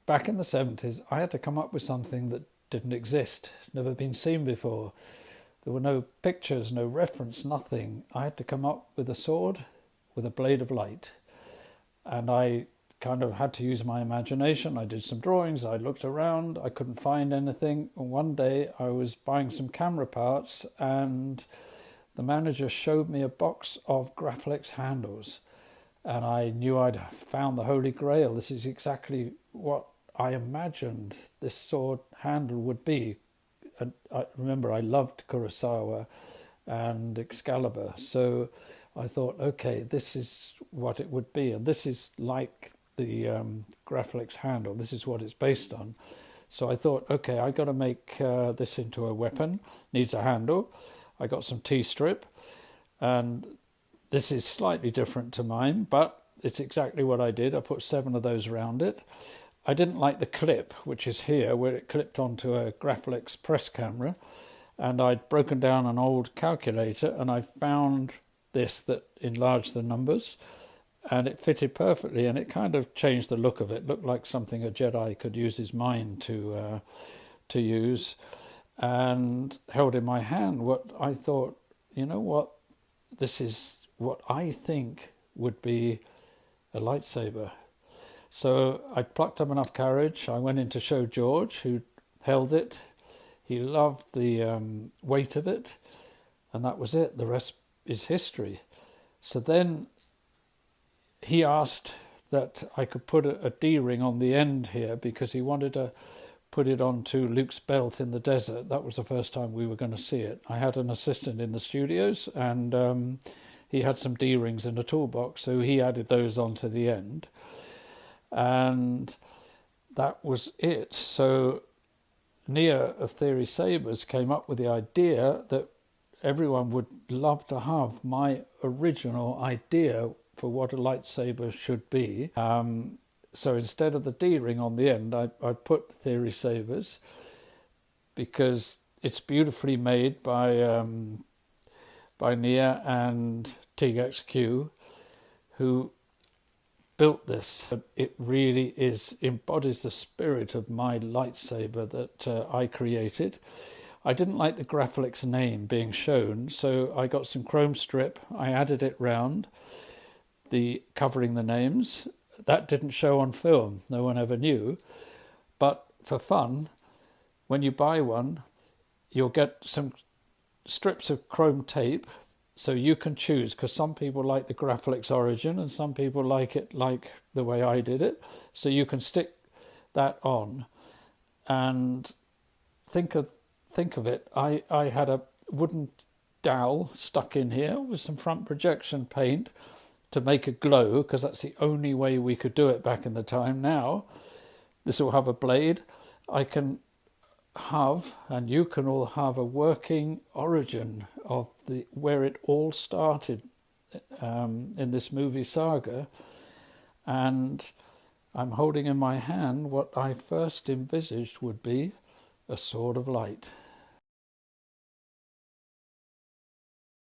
back in the 70s, I had to come up with something that didn't exist, never been seen before. There were no pictures, no reference, nothing. I had to come up with a sword with a blade of light. And I kind of had to use my imagination. I did some drawings, I looked around, I couldn't find anything. And one day I was buying some camera parts and the manager showed me a box of Graflex handles. And I knew I'd found the Holy Grail. This is exactly what I imagined this sword handle would be. And I remember I loved Kurosawa and Excalibur. So I thought, okay, this is what it would be. And this is like the Graflex handle. This is what it's based on. So I thought, okay, I got to make this into a weapon. Needs a handle. I got some T-strip. And this is slightly different to mine, but it's exactly what I did. I put 7 of those around it. I didn't like the clip, which is here, where it clipped onto a Graflex press camera. And I'd broken down an old calculator, and I found this that enlarged the numbers. And it fitted perfectly, and it kind of changed the look of it. It looked like something a Jedi could use his mind to use. And held in my hand what I thought, you know what, this is what I think would be a lightsaber. So I plucked up enough courage. I went in to show George, who held it. He loved the weight of it, and that was it. The rest is history. So then he asked that I could put a D-ring on the end here because he wanted to put it onto Luke's belt in the desert. That was the first time we were going to see it. I had an assistant in the studios, and he had some D-rings in a toolbox, so he added those onto the end. And that was it. So Nia of Theory Sabers came up with the idea that everyone would love to have my original idea for what a lightsaber should be. So instead of the D-ring on the end, I put Theory Sabers because it's beautifully made by Nia and TXQ, who built this. It really embodies the spirit of my lightsaber that I created. I didn't like the Graflex name being shown, so I got some chrome strip. I added it round, covering the names. That didn't show on film. No one ever knew. But for fun, when you buy one, you'll get some strips of chrome tape, so you can choose, because some people like the Graflex origin and some people like it like the way I did it. So you can stick that on and think of it. I had a wooden dowel stuck in here with some front projection paint to make it glow, because that's the only way we could do it back in the time. Now this will have a blade. I can have, and you can all have, a working origin of where it all started in this movie saga. And I'm holding in my hand what I first envisaged would be a sword of light.